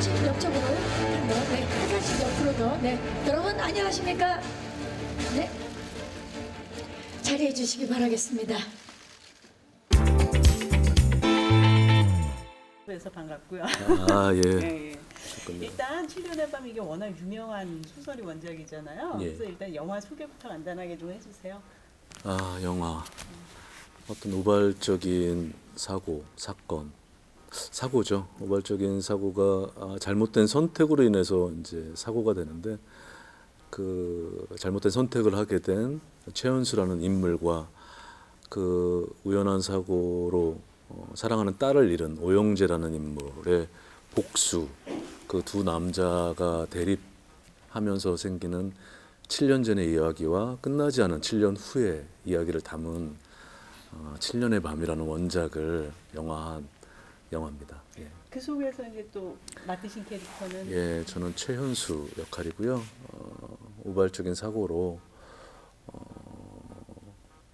약간씩 옆쪽으로 약간씩 옆으로도. 여러분 안녕하십니까? 자리해 주시기 바라겠습니다. 그래서 반갑고요. 예. 일단 7년의 밤 이게 워낙 유명한 소설이 원작이잖아요. 예. 그래서 일단 영화 소개부터 간단하게 좀 해주세요. 영화. 어떤 우발적인 사고죠. 우발적인 사고가 잘못된 선택으로 인해서 이제 사고가 되는데 그 잘못된 선택을 하게 된 최현수라는 인물과 그 우연한 사고로 사랑하는 딸을 잃은 오영재라는 인물의 복수, 그 두 남자가 대립하면서 생기는 7년 전의 이야기와 끝나지 않은 7년 후의 이야기를 담은 7년의 밤이라는 원작을 영화한 영화입니다. 예. 그 속에서 이제 또 맡으신 캐릭터는 저는 최현수 역할이고요. 우발적인 사고로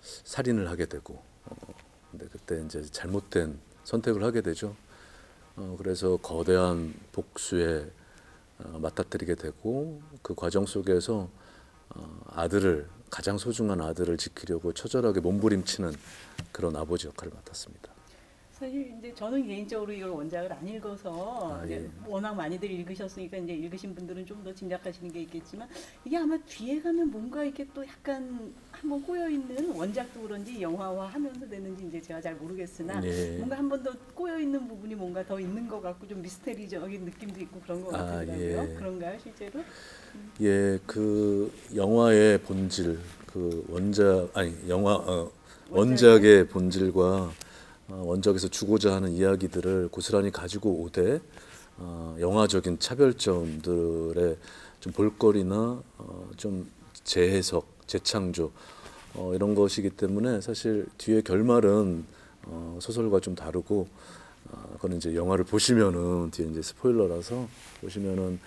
살인을 하게 되고, 근데 그때 이제 잘못된 선택을 하게 되죠. 그래서 거대한 복수에 맞닥뜨리게 되고 그 과정 속에서 가장 소중한 아들을 지키려고 처절하게 몸부림치는 그런 아버지 역할을 맡았습니다. 사실 이제 저는 개인적으로 이걸 원작을 안 읽어서 워낙 많이들 읽으셨으니까 이제 읽으신 분들은 좀 더 짐작하시는 게 있겠지만 이게 아마 뒤에 가면 뭔가 이렇게 또 약간 한번 꼬여 있는 원작도 그런지 영화화 하면서 되는지 이제 제가 잘 모르겠으나 뭔가 한 번 더 꼬여 있는 부분이 뭔가 더 있는 것 같고 좀 미스테리적인 느낌도 있고 그런 것 같더라고요. 그런가요, 실제로? 그 영화의 본질, 그 원작의 본질과 원작에서 주고자 하는 이야기들을 고스란히 가지고 오되 영화적인 차별점들의 좀 볼거리나 좀 재해석, 재창조 이런 것이기 때문에 사실 뒤에 결말은 소설과 좀 다르고 그건 이제 영화를 보시면은 뒤에 이제 스포일러라서 보시면은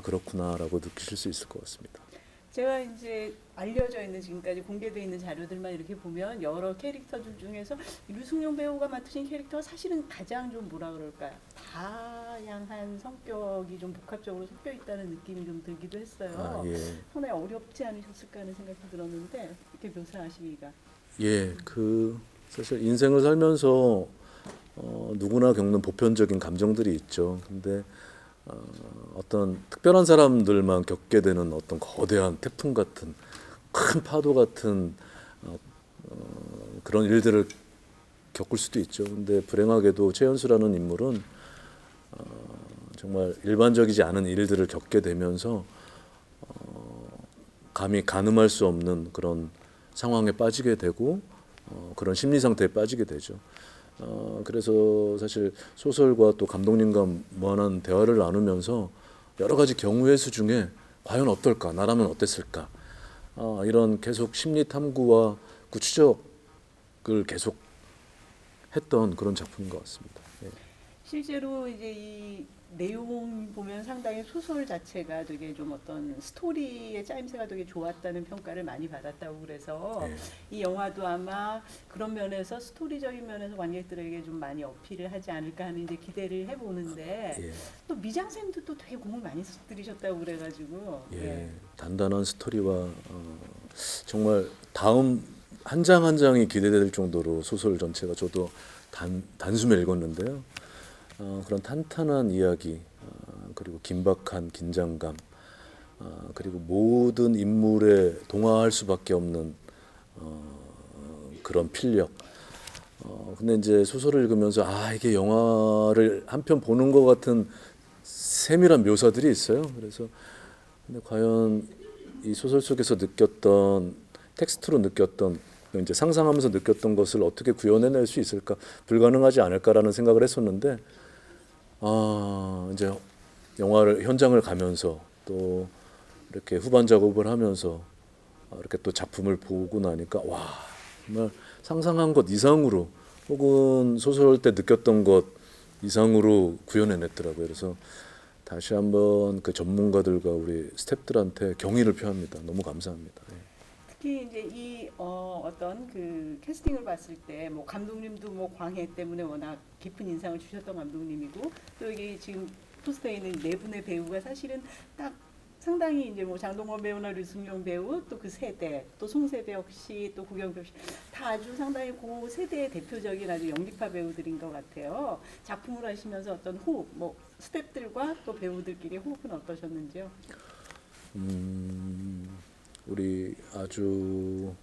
그렇구나라고 느끼실 수 있을 것 같습니다. 제가 이제 알려져 있는 지금까지 공개되어 있는 자료들만 이렇게 보면 여러 캐릭터들 중에서 류승룡 배우가 맡으신 캐릭터가 사실은 가장 좀 뭐라 그럴까요? 다양한 성격이 좀 복합적으로 섞여 있다는 느낌이 좀 들기도 했어요. 상당히 어렵지 않으셨을까 하는 생각이 들었는데 이렇게 묘사하시기가. 그 사실 인생을 살면서 누구나 겪는 보편적인 감정들이 있죠. 근데 어떤 특별한 사람들만 겪게 되는 어떤 거대한 태풍 같은 큰 파도 같은 그런 일들을 겪을 수도 있죠. 근데 불행하게도 최현수라는 인물은 정말 일반적이지 않은 일들을 겪게 되면서 감히 가늠할 수 없는 그런 상황에 빠지게 되고 그런 심리 상태에 빠지게 되죠. 그래서 사실 소설과 또 감독님과 무한한 대화를 나누면서 여러 가지 경우의 수 중에 과연 어떨까, 나라면 어땠을까, 이런 계속 심리 탐구와 그 추적을 계속 했던 그런 작품인 것 같습니다. 실제로 이제 이 내용 보면 상당히 소설 자체가 되게 좀 어떤 스토리의 짜임새가 되게 좋았다는 평가를 많이 받았다고 그래서 이 영화도 아마 그런 면에서 스토리적인 면에서 관객들에게 좀 많이 어필을 하지 않을까 하는 이제 기대를 해보는데 또 미장센도 또 되게 공을 많이 들이셨다고 그래가지고 단단한 스토리와 정말 다음 한 장 한 장이 기대될 정도로 소설 전체가 저도 단숨에 읽었는데요. 그런 탄탄한 이야기, 그리고 긴박한 긴장감, 그리고 모든 인물에 동화할 수밖에 없는 그런 필력. 근데 이제 소설을 읽으면서 이게 영화를 한 편 보는 것 같은 세밀한 묘사들이 있어요. 그래서 근데 과연 이 소설 속에서 느꼈던 텍스트로 느꼈던 이제 상상하면서 느꼈던 것을 어떻게 구현해낼 수 있을까, 불가능하지 않을까라는 생각을 했었는데 이제 영화를 현장을 가면서 또 이렇게 후반 작업을 하면서 이렇게 또 작품을 보고 나니까 정말 상상한 것 이상으로 혹은 소설 때 느꼈던 것 이상으로 구현해냈더라고요. 그래서 다시 한번 그 전문가들과 우리 스태프들한테 경의를 표합니다. 너무 감사합니다. 특히 이제 이 어떤 그 캐스팅을 봤을 때 뭐 감독님도 뭐 광해 때문에 워낙 깊은 인상을 주셨던 감독님이고 또 이게 지금 포스터에 있는 네 분의 배우가 사실은 딱 상당히 이제 뭐 장동건 배우나 류승룡 배우 또 그 세대 또 송세벽 씨 또 구경벽 씨 다 아주 상당히 그 세대의 대표적인 아주 연기파 배우들인 것 같아요. 작품을 하시면서 어떤 호흡, 뭐 스태프들과 또 배우들끼리 호흡은 어떠셨는지요? 우리 아주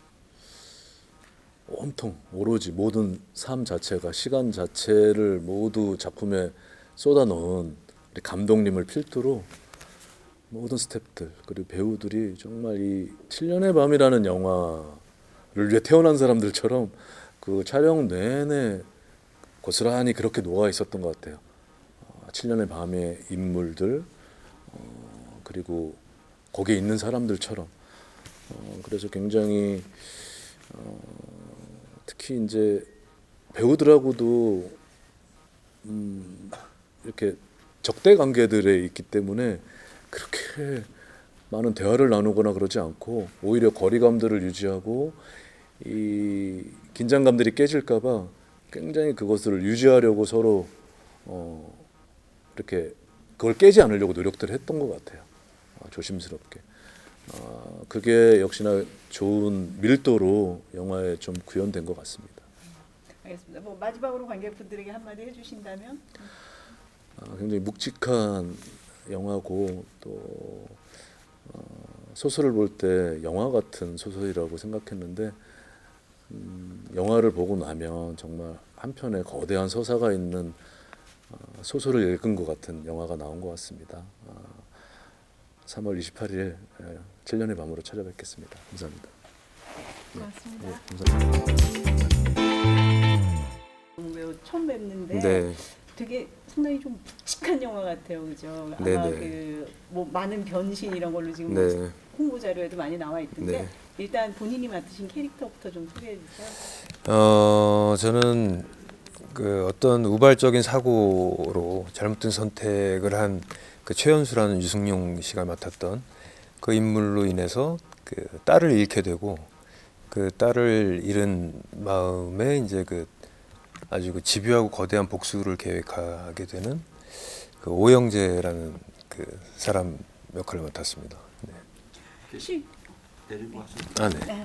온통 오로지 모든 삶 자체가 시간 자체를 모두 작품에 쏟아넣은 우리 감독님을 필두로 모든 스태프들 그리고 배우들이 정말 이 7년의 밤이라는 영화를 위해 태어난 사람들처럼 그 촬영 내내 고스란히 그렇게 녹아 있었던 것 같아요. 7년의 밤의 인물들 그리고 거기에 있는 사람들처럼 그래서 굉장히 특히 이제 배우들하고도 이렇게 적대 관계들에 있기 때문에 그렇게 많은 대화를 나누거나 그러지 않고 오히려 거리감들을 유지하고 이 긴장감들이 깨질까봐 굉장히 그것을 유지하려고 서로 이렇게 그걸 깨지 않으려고 노력들을 했던 것 같아요. 조심스럽게. 그게 역시나 좋은 밀도로 영화에 좀 구현된 것 같습니다. 알겠습니다. 뭐 마지막으로 관객분들에게 한마디 해주신다면? 굉장히 묵직한 영화고 또 소설을 볼 때 영화 같은 소설이라고 생각했는데 영화를 보고 나면 정말 한편에 거대한 서사가 있는 소설을 읽은 것 같은 영화가 나온 것 같습니다. 3월 28일 7년의 밤으로 찾아뵙겠습니다. 감사합니다. 고맙습니다. 네, 감사합니다. 배우 처음 뵙는데 네. 되게 상당히 좀 묵직한 영화 같아요, 그죠? 아마 네네. 그 뭐 많은 변신 이런 걸로 지금 네. 뭐 홍보 자료에도 많이 나와 있던데 네. 일단 본인이 맡으신 캐릭터부터 좀 소개해 주세요. 저는 그 어떤 우발적인 사고로 잘못된 선택을 한 그 최연수라는 유승용 씨가 맡았던 그 인물로 인해서 그 딸을 잃게 되고 그 딸을 잃은 마음에 이제 그 아주 그 집요하고 거대한 복수를 계획하게 되는 그 오영재라는 그 사람 역할을 맡았습니다. 네. 실, 네.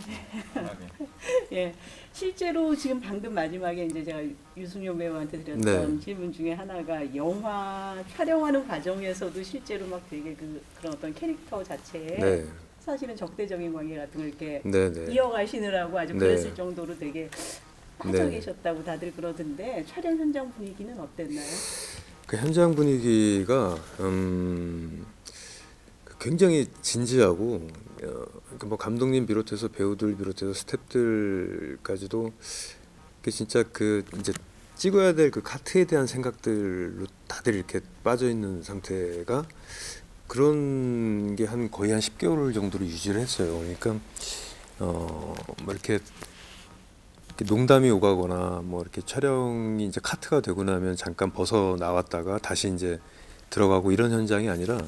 예, 실제로 지금 방금 마지막에 이제 제가 유승용 배우한테 드렸던 네. 질문 중에 하나가 영화 촬영하는 과정에서도 실제로 막 되게 그런 어떤 캐릭터 자체에 네. 사실은 적대적인 관계 같은 걸 이렇게 네. 네. 이어가시느라고 아주 네. 그랬을 정도로 되게 빠져 네. 계셨다고 다들 그러던데 촬영 현장 분위기는 어땠나요? 그 현장 분위기가 굉장히 진지하고 그뭐 감독님 비롯해서 배우들 비롯해서 스태프들까지도 그 진짜 그 이제 찍어야 될 그 카트에 대한 생각들로 다들 이렇게 빠져 있는 상태가 그런 게 한 거의 한 10개월 정도로 유지를 했어요. 그러니까 뭐 이렇게 농담이 오가거나 뭐 이렇게 촬영이 이제 카트가 되고 나면 잠깐 벗어 나왔다가 다시 이제 들어가고 이런 현장이 아니라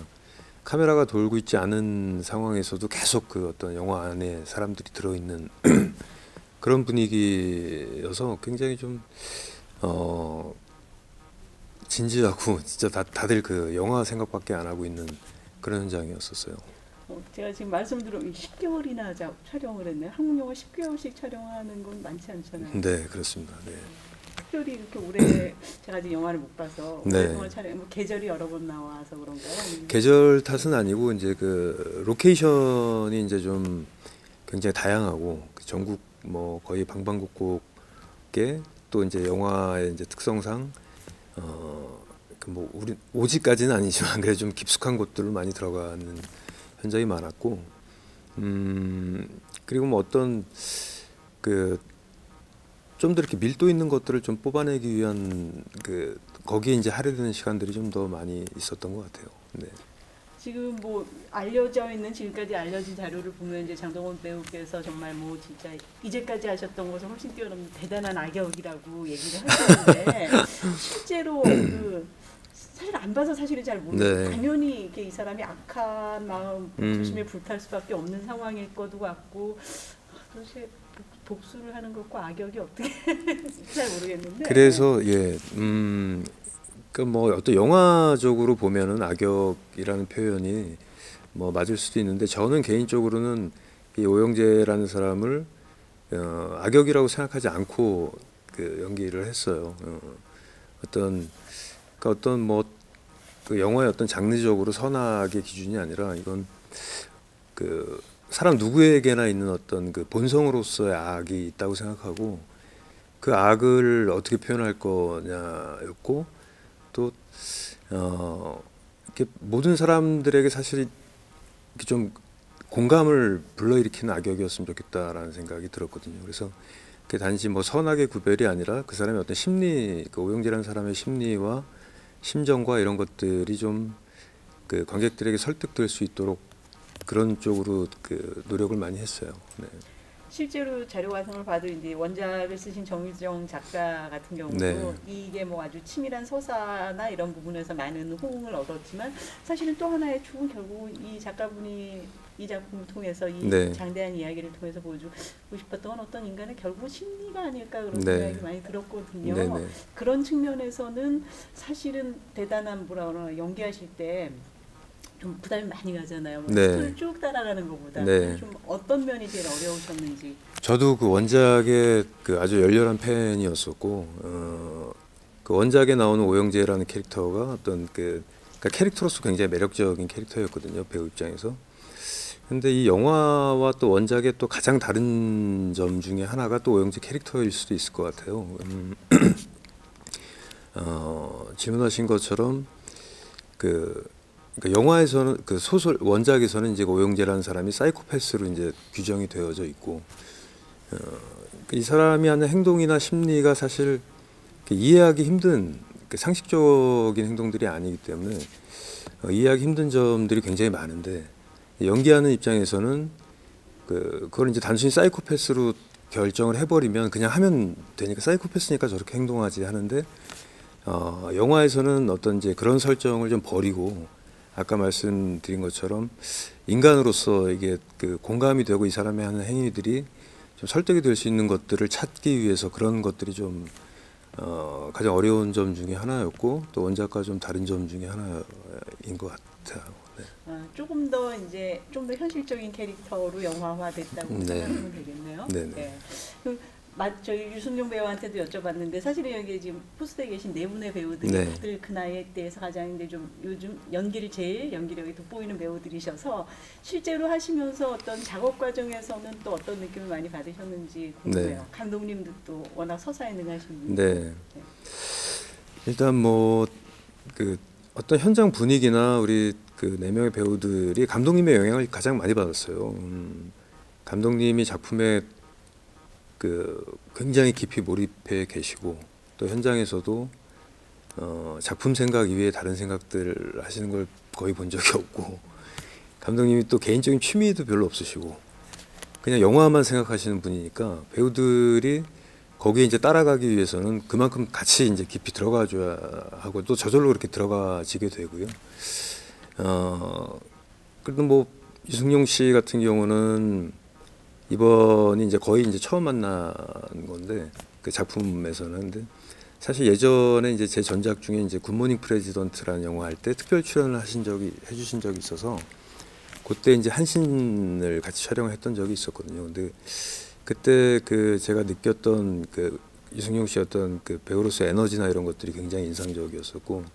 카메라가 돌고 있지 않은 상황에서도 계속 그 어떤 영화 안에 사람들이 들어있는 그런 분위기여서 굉장히 좀 진지하고 진짜 다들 그 영화 생각밖에 안 하고 있는 그런 현장이었었어요. 제가 지금 말씀 들으면 10개월이나 촬영을 했네요. 한국 영화 10개월씩 촬영하는 건 많지 않잖아요. 네, 그렇습니다. 네. 특별히 이렇게 오래 제가 아직 영화를 못 봐서 네. 오랫동안 촬영, 뭐 계절이 여러 번 나와서 그런가요? 아니면 계절 탓은 아니고 이제 그 로케이션이 이제 좀 굉장히 다양하고 전국 뭐 거의 방방곡곡에 또 이제 영화의 이제 특성상 그 뭐 우리 오지까지는 아니지만 그래도 좀 깊숙한 곳들을 많이 들어가는 현장이 많았고 그리고 뭐 어떤 그 좀 더 이렇게 밀도 있는 것들을 좀 뽑아내기 위한 그 거기에 이제 할애되는 시간들이 좀 더 많이 있었던 것 같아요. 네. 지금 뭐 알려져 있는 지금까지 알려진 자료를 보면 이제 장동건 배우께서 정말 뭐 진짜 이제까지 하셨던 것을 훨씬 뛰어넘는 대단한 악역이라고 얘기를 하시는데 실제로 그 사실 안 봐서 사실은 잘 모르겠어요. 네. 당연히 이렇게 이 사람이 악한 마음, 조심에 불탈 수밖에 없는 상황일 것도 같고 도대체 복수를 하는 것과 악역이 어떻게 잘 모르겠는데. 그래서 예, 뭐 어떤 영화적으로 보면은 악역이라는 표현이 뭐 맞을 수도 있는데 저는 개인적으로는 이 오영재라는 사람을 악역이라고 생각하지 않고 그 연기를 했어요. 어떤 그러니까 어떤 뭐 그 영화의 어떤 장르적으로 선악의 기준이 아니라 이건 그 사람 누구에게나 있는 어떤 그 본성으로서의 악이 있다고 생각하고 그 악을 어떻게 표현할 거냐였고 또 이렇게 모든 사람들에게 사실 이렇게 좀 공감을 불러일으키는 악역이었으면 좋겠다라는 생각이 들었거든요. 그래서 그게 단지 뭐 선악의 구별이 아니라 그 사람의 어떤 심리, 그 오영재라는 사람의 심리와 심정과 이런 것들이 좀 그 관객들에게 설득될 수 있도록 그런 쪽으로 그 노력을 많이 했어요. 네. 실제로 자료 와성을 봐도 이제 원작을 쓰신 정유정 작가 같은 경우도 네. 이게 뭐 아주 치밀한 서사나 이런 부분에서 많은 호응을 얻었지만 사실은 또 하나의 축은 결국 이 작가분이 이 작품을 통해서 이 네. 장대한 이야기를 통해서 보여주고 싶었던 건 어떤 인간의 결국 심리가 아닐까 그런 네. 생각이 많이 들었거든요. 네, 네. 그런 측면에서는 사실은 대단한 뭐라 그러나 연기하실 때 좀 부담이 많이 가잖아요. 뭐 네. 스토리를 쭉 따라가는 것보다 네. 좀 어떤 면이 제일 어려우셨는지. 저도 그 원작의 그 아주 열렬한 팬이었었고 그 원작에 나오는 오영재라는 캐릭터가 어떤 그러니까 캐릭터로서 굉장히 매력적인 캐릭터였거든요, 배우 입장에서. 근데 이 영화와 또 원작의 또 가장 다른 점 중에 하나가 또 오영재 캐릭터일 수도 있을 것 같아요. 질문하신 것처럼 그러니까 영화에서는 그 소설 원작에서는 이제 오영재라는 사람이 사이코패스로 이제 규정이 되어져 있고 이 사람이 하는 행동이나 심리가 사실 이해하기 힘든 상식적인 행동들이 아니기 때문에 이해하기 힘든 점들이 굉장히 많은데 연기하는 입장에서는 그걸 이제 단순히 사이코패스로 결정을 해버리면 그냥 하면 되니까 사이코패스니까 저렇게 행동하지 하는데 영화에서는 어떤 이제 그런 설정을 좀 버리고 아까 말씀드린 것처럼 인간으로서 이게 그 공감이 되고 이 사람이 하는 행위들이 좀 설득이 될 수 있는 것들을 찾기 위해서 그런 것들이 좀 가장 어려운 점 중에 하나였고 또 원작과 좀 다른 점 중에 하나인 것 같아요. 네. 조금 더 이제 좀 더 현실적인 캐릭터로 영화화됐다고 네. 생각하면 되겠네요. 네네. 네. 저희 유승용 배우한테도 여쭤봤는데 사실은 여기 지금 포스트에 계신 네 분의 배우들이 네. 다들 그 나이에 대해서 가장 이제 좀 요즘 연기를 제일 연기력이 돋보이는 배우들이셔서 실제로 하시면서 어떤 작업 과정에서는 또 어떤 느낌을 많이 받으셨는지 궁금해요. 네. 감독님도 또 워낙 서사에 능하신 분이. 네. 일단 뭐 그 어떤 현장 분위기나 우리 그 네 명의 배우들이 감독님의 영향을 가장 많이 받았어요. 감독님이 작품에 굉장히 깊이 몰입해 계시고 또 현장에서도 작품 생각 이외에 다른 생각들 하시는 걸 거의 본 적이 없고 감독님이 또 개인적인 취미도 별로 없으시고 그냥 영화만 생각하시는 분이니까 배우들이 거기에 이제 따라가기 위해서는 그만큼 같이 이제 깊이 들어가줘야 하고 또 저절로 그렇게 들어가지게 되고요. 그래도 뭐 유승용 씨 같은 경우는 이번이 이제 거의 이제 처음 만난 건데 그 작품에서는 근데 사실 예전에 이제 제 전작 중에 이제 굿모닝 프레지던트라는 영화 할 때 특별 출연을 해주신 적이 있어서 그때 이제 한신을 같이 촬영을 했던 적이 있었거든요. 근데 그때 제가 느꼈던 유승용 씨 어떤 배우로서의 에너지나 이런 것들이 굉장히 인상적이었었고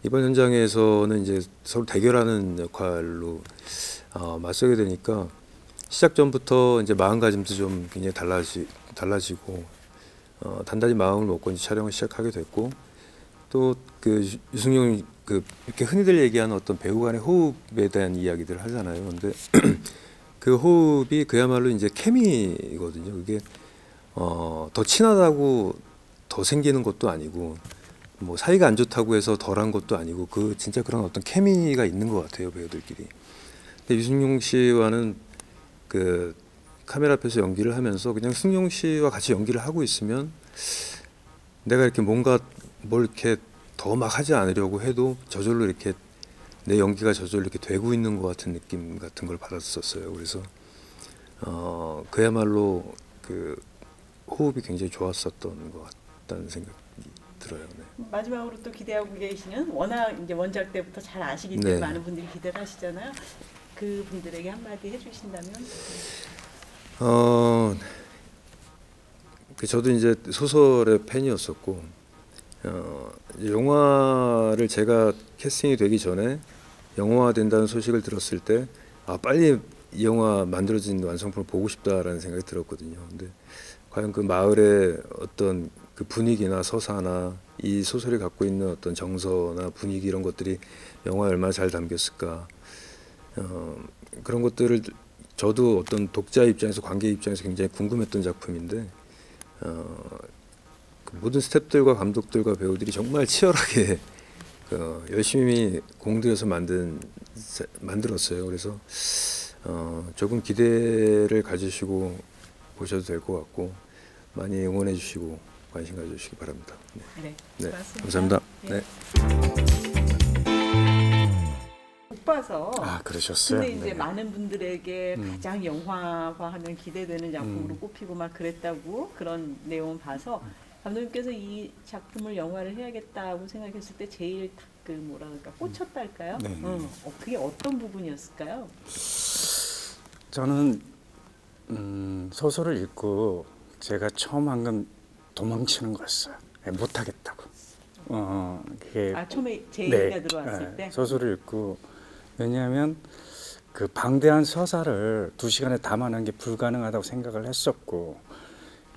이번 현장에서는 이제 서로 대결하는 역할로 맞서게 되니까 시작 전부터 이제 마음가짐도 좀 굉장히 달라지고 단단히 마음을 먹고 이제 촬영을 시작하게 됐고 또 유승용 이렇게 흔히들 얘기하는 어떤 배우 간의 호흡에 대한 이야기들을 하잖아요. 근데 그 호흡이 그야말로 이제 케미거든요. 그게 더 친하다고 더 생기는 것도 아니고 뭐 사이가 안 좋다고 해서 덜한 것도 아니고 진짜 그런 어떤 케미가 있는 것 같아요, 배우들끼리. 근데 유승용 씨와는 카메라 앞에서 연기를 하면서 그냥 승용 씨와 같이 연기를 하고 있으면 내가 이렇게 뭘 이렇게 더 막 하지 않으려고 해도 저절로 이렇게 내 연기가 저절로 이렇게 되고 있는 것 같은 느낌 같은 걸 받았었어요. 그래서 그야말로 호흡이 굉장히 좋았었던 것 같다는 생각이 들어요. 네. 마지막으로 또 기대하고 계시는 워낙 이제 원작 때부터 잘 아시기 때문에 네. 많은 분들이 기대를 하시잖아요. 그 분들에게 한마디 해주신다면? 저도 이제 소설의 팬이었었고 영화를 제가 캐스팅이 되기 전에 영화화 된다는 소식을 들었을 때 빨리 이 영화 만들어진 완성품을 보고 싶다라는 생각이 들었거든요. 근데 과연 그 마을의 어떤 그 분위기나 서사나 이 소설이 갖고 있는 어떤 정서나 분위기 이런 것들이 영화에 얼마나 잘 담겼을까, 그런 것들을 저도 어떤 독자 입장에서 관객 입장에서 굉장히 궁금했던 작품인데 그 모든 스태프들과 감독들과 배우들이 정말 치열하게 열심히 공들여서 만들었어요. 그래서 조금 기대를 가지시고 보셔도 될 것 같고 많이 응원해 주시고 관심 가져주시기 바랍니다. 네, 네, 고맙습니다. 감사합니다. 네. 못 봐서. 그러셨어요? 근데 이제 네. 많은 분들에게 가장 영화화하면 기대되는 작품으로 꼽히고 막 그랬다고 그런 내용을 봐서 감독님께서 이 작품을 영화를 해야겠다고 생각했을 때 제일 그 뭐라 그럴까 꽂혔다 할까요? 네. 그게 어떤 부분이었을까요? 저는 소설을 읽고 제가 처음 한 건 도망치는 거였어요. 못하겠다고. 그게 처음에 제의가 들어왔을 때 소설을 읽고, 왜냐하면 그 방대한 서사를 2시간에 담아내는 게 불가능하다고 생각을 했었고,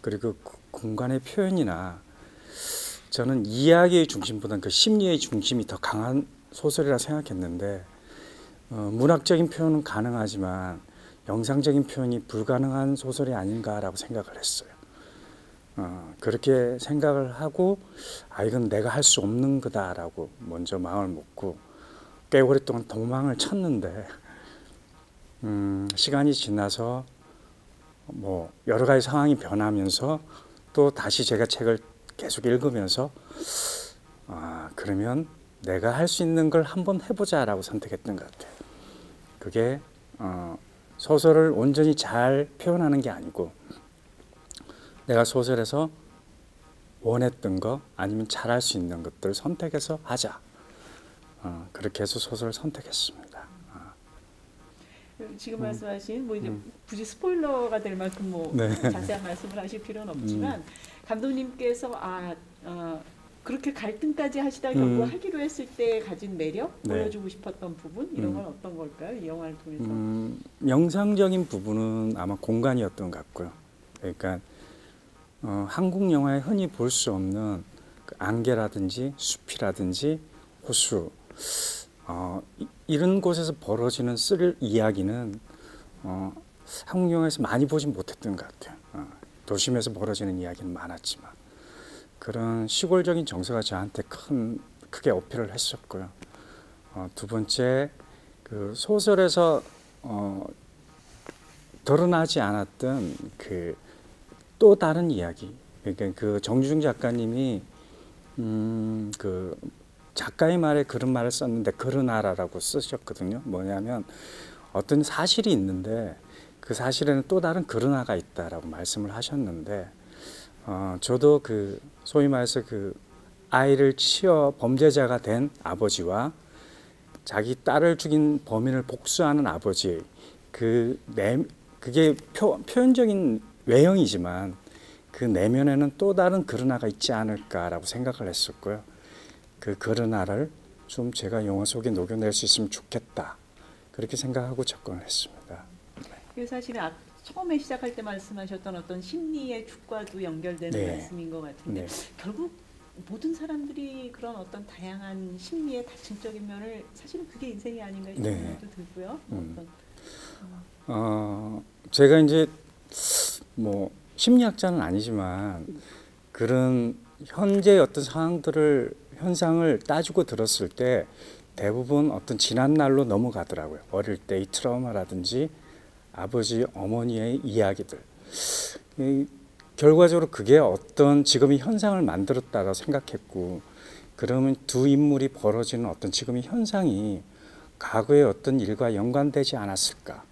그리고 그 공간의 표현이나 저는 이야기의 중심보다는 그 심리의 중심이 더 강한 소설이라 생각했는데 문학적인 표현은 가능하지만 영상적인 표현이 불가능한 소설이 아닌가라고 생각을 했어요. 그렇게 생각을 하고 이건 내가 할 수 없는 거다라고 먼저 마음을 먹고 꽤 오랫동안 도망을 쳤는데 시간이 지나서 뭐 여러 가지 상황이 변하면서 또 다시 제가 책을 계속 읽으면서 그러면 내가 할 수 있는 걸 한번 해보자라고 선택했던 것 같아요. 그게 소설을 온전히 잘 표현하는 게 아니고 내가 소설에서 원했던 거 아니면 잘할 수 있는 것들을 선택해서 하자. 그렇게 해서 소설을 선택했습니다. 지금 말씀하신 뭐 이제 굳이 스포일러가 될 만큼 뭐 네. 자세한 말씀을 하실 필요는 없지만 감독님께서 그렇게 갈등까지 하시다 결국 하기로 했을 때 가진 매력, 네. 보여주고 싶었던 부분 이런 건 어떤 걸까요? 이 영화를 통해서. 영상적인 부분은 아마 공간이었던 것 같고요. 그러니까 한국 영화에 흔히 볼 수 없는 그 안개라든지 숲이라든지 호수 이런 곳에서 벌어지는 스릴 이야기는 한국 영화에서 많이 보진 못했던 것 같아요. 도심에서 벌어지는 이야기는 많았지만 그런 시골적인 정서가 저한테 크게 어필을 했었고요. 두 번째 그 소설에서 드러나지 않았던 그 또 다른 이야기. 그러니까 그 정주중 작가님이 그 작가의 말에 그런 말을 썼는데 그러나라라고 쓰셨거든요. 뭐냐면 어떤 사실이 있는데 그 사실에는 또 다른 그러나가 있다라고 말씀을 하셨는데 저도 그 소위 말해서 그 아이를 치어 범죄자가 된 아버지와 자기 딸을 죽인 범인을 복수하는 아버지 그게 표현적인 외형이지만 그 내면에는 또 다른 그러나가 있지 않을까라고 생각을 했었고요. 그 그러나를 좀 제가 영화 속에 녹여낼 수 있으면 좋겠다. 그렇게 생각하고 접근을 했습니다. 그 사실은 처음에 시작할 때 말씀하셨던 어떤 심리의 축과도 연결되는 네. 말씀인 것 같은데 네. 결국 모든 사람들이 그런 어떤 다양한 심리의 다층적인 면을 사실은 그게 인생이 아닌가 이런 네. 생각도 들고요. 제가 이제 뭐 심리학자는 아니지만 그런 현재의 어떤 현상을 따지고 들었을 때 대부분 어떤 지난 날로 넘어가더라고요. 어릴 때의 트라우마라든지 아버지, 어머니의 이야기들. 결과적으로 그게 어떤 지금의 현상을 만들었다고 생각했고, 그러면 두 인물이 벌어지는 어떤 지금의 현상이 과거의 어떤 일과 연관되지 않았을까.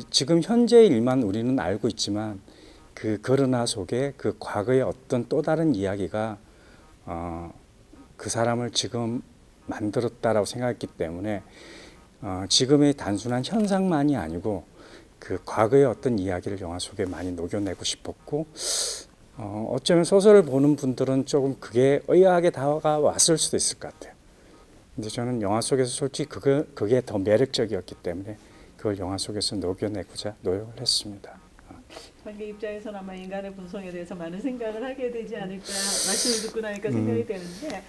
지금 현재의 일만 우리는 알고 있지만 그 그러나 속에 그 과거의 어떤 또 다른 이야기가 그 사람을 지금 만들었다라고 생각했기 때문에 지금의 단순한 현상만이 아니고 그 과거의 어떤 이야기를 영화 속에 많이 녹여내고 싶었고 어쩌면 소설을 보는 분들은 조금 그게 의아하게 다가왔을 수도 있을 것 같아요. 근데 저는 영화 속에서 솔직히 그게 더 매력적이었기 때문에 그걸 영화 속에서 녹여내고자 노력을 했습니다. 관객 입장에서는 아마 인간의 본성에 대해서 많은 생각을 하게 되지 않을까 말씀을 듣고 나니까 생각이 되는데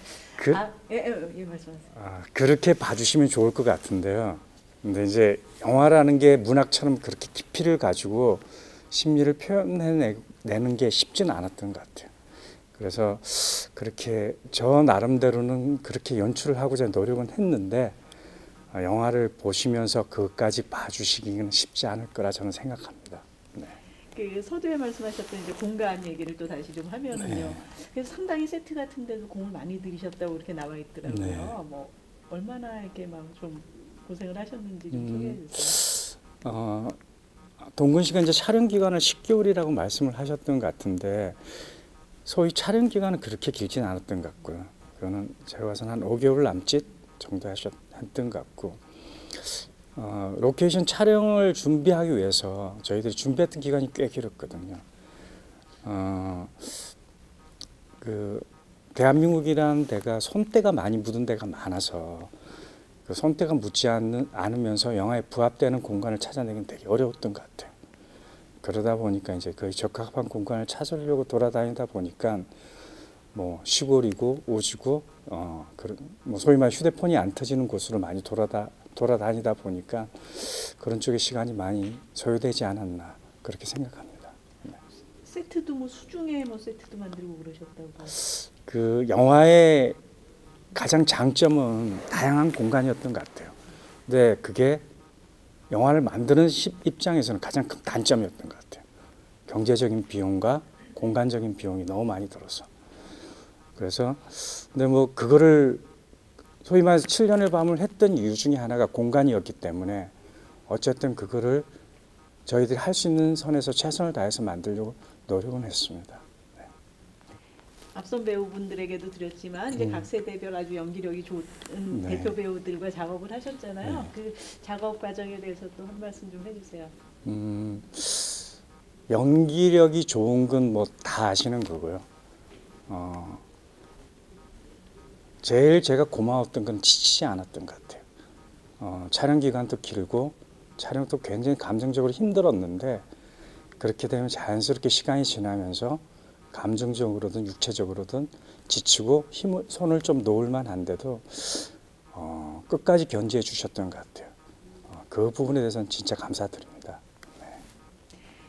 말씀하세요. 그렇게 봐주시면 좋을 것 같은데요. 근데 이제 영화라는 게 문학처럼 그렇게 깊이를 가지고 심리를 표현해내는 게 쉽지는 않았던 것 같아요. 그래서 그렇게 저 나름대로는 그렇게 연출을 하고자 노력은 했는데 영화를 보시면서 그것까지 봐주시기는 쉽지 않을 거라 저는 생각합니다. 네. 그 서두에 말씀하셨던 이제 공간 얘기를 또 다시 좀 하면은요. 네. 그래서 상당히 세트 같은 데도 공을 많이 들이셨다고 이렇게 나와 있더라고요. 네. 뭐 얼마나 이렇게 막 좀 고생을 하셨는지 좀 소개해 주세요. 동근 씨가 이제 촬영 기간을 10개월이라고 말씀을 하셨던 것 같은데 소위 촬영 기간은 그렇게 길진 않았던 것 같고요. 그거는 제가 봐서는 한 5개월 남짓 정도 했던 것 같고 로케이션 촬영을 준비하기 위해서 저희들이 준비했던 기간이 꽤 길었거든요. 그 대한민국이라는 데가 손때가 많이 묻은 데가 많아서 그 손때가 묻지 않으면서 영화에 부합되는 공간을 찾아내기는 되게 어려웠던 것 같아요. 그러다 보니까 이제 거의 적합한 공간을 찾으려고 돌아다니다 보니까 뭐 시골이고 오지고 뭐 소위 말 휴대폰이 안 터지는 곳으로 많이 돌아다니다 보니까 그런 쪽에 시간이 많이 소요되지 않았나 그렇게 생각합니다. 네. 세트도 뭐 수중에 뭐 세트도 만들고 그러셨다고. 그 영화의 가장 장점은 다양한 공간이었던 것 같아요. 근데 그게 영화를 만드는 입장에서는 가장 큰 단점이었던 것 같아요. 경제적인 비용과 공간적인 비용이 너무 많이 들어서. 그래서 근데 뭐 그거를 소위 말해서 7년의 밤을 했던 이유 중에 하나가 공간이었기 때문에 어쨌든 그거를 저희들이 할 수 있는 선에서 최선을 다해서 만들려고 노력은 했습니다. 네. 앞선 배우분들에게도 드렸지만 이제 각 세대별 아주 연기력이 좋은 네. 대표 배우들과 작업을 하셨잖아요. 네. 그 작업 과정에 대해서 또 한 말씀 좀 해주세요. 연기력이 좋은 건 뭐 다 아시는 거고요. 제일 제가 고마웠던 건 지치지 않았던 것 같아요. 촬영 기간도 길고 촬영도 굉장히 감정적으로 힘들었는데 그렇게 되면 자연스럽게 시간이 지나면서 감정적으로든 육체적으로든 지치고 손을 좀 놓을 만한데도 끝까지 견지해 주셨던 것 같아요. 그 부분에 대해서는 진짜 감사드립니다.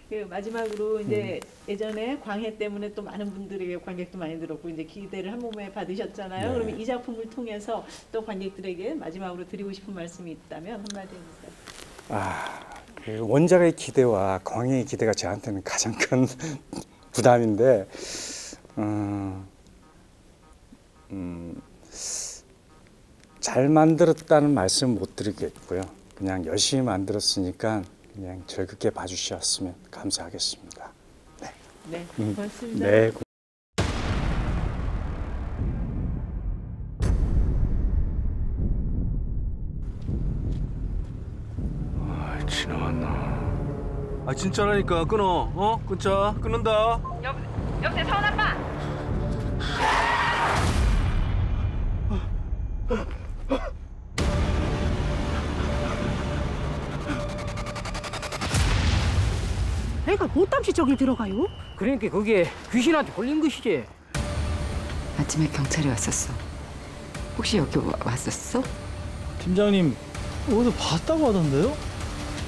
그 마지막으로 이제 예전에 광해 때문에 또 많은 분들에게 관객도 많이 들었고 이제 기대를 한 몸에 받으셨잖아요. 네. 그러면 이 작품을 통해서 또 관객들에게 마지막으로 드리고 싶은 말씀이 있다면 한마디 해주세요. 그 원작의 기대와 광해의 기대가 저한테는 가장 큰 부담인데 잘 만들었다는 말씀 못 드리겠고요. 그냥 열심히 만들었으니까 그냥 즐겁게 봐주셨으면 감사하겠습니다. 네. 네, 고맙습니다. 네. 지나갔나? 진짜라니까 끊어. 끊자. 끊는다. 여보세요, 서운 아빠. 애가 못담시 저길 들어가요? 그러니까 그게 귀신한테 걸린 것이지. 아침에 경찰이 왔었어. 혹시 여기 왔었어? 팀장님 어디서 봤다고 하던데요?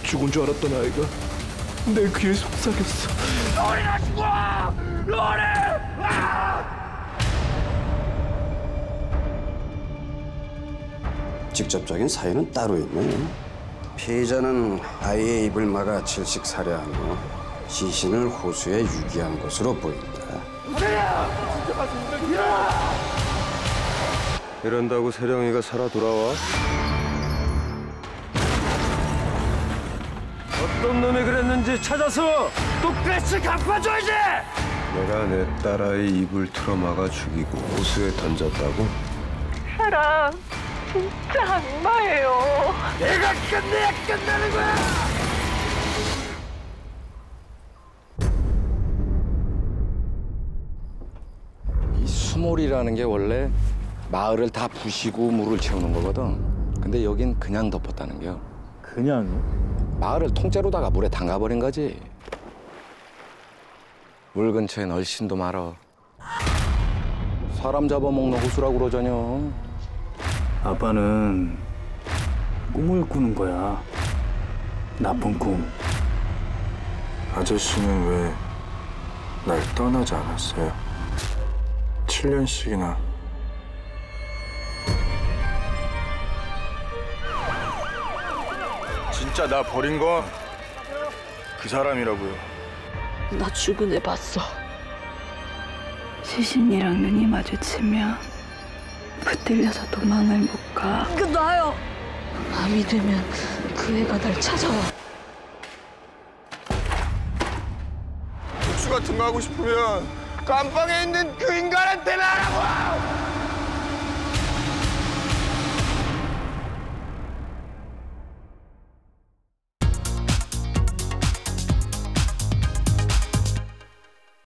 죽은 줄 알았던 아이가 내 귀에 속삭였어. 로리가 죽어! 로리! 직접적인 사유는 따로 있네. 피해자는 아이의 입을 막아 질식살해하며 시신을 호수에 유기한 것으로 보인다. 이런다고 세령이가 살아 돌아와? 어떤 놈이 그랬는지 찾아서 똑같이 갚아줘야지. 내가 내 딸아이 입을 틀어막아 죽이고 호수에 던졌다고? 사랑 진짜 악마예요. 내가 끝내야 끝나는 거야. 이 수몰이라는 게 원래 마을을 다 부시고 물을 채우는 거거든. 근데 여긴 그냥 덮었다는 겨. 그냥요? 마을을 통째로다가 물에 담가버린 거지. 물 근처엔 얼씬도 말어. 사람 잡아먹는 호수라고 그러자뇨. 아빠는 꿈을 꾸는 거야. 나쁜 꿈. 아저씨는 왜 날 떠나지 않았어요? 7년씩이나. 진짜 나 버린 건 그 사람이라고요. 나 죽은 애 봤어. 시신이랑 눈이 마주치면 붙들려서 도망을 못 가. 그 나요. 밤이 되면 그 애가 날 찾아와. 복수 같은 거 하고 싶으면 깜방에 있는 그 인간한테 말하고!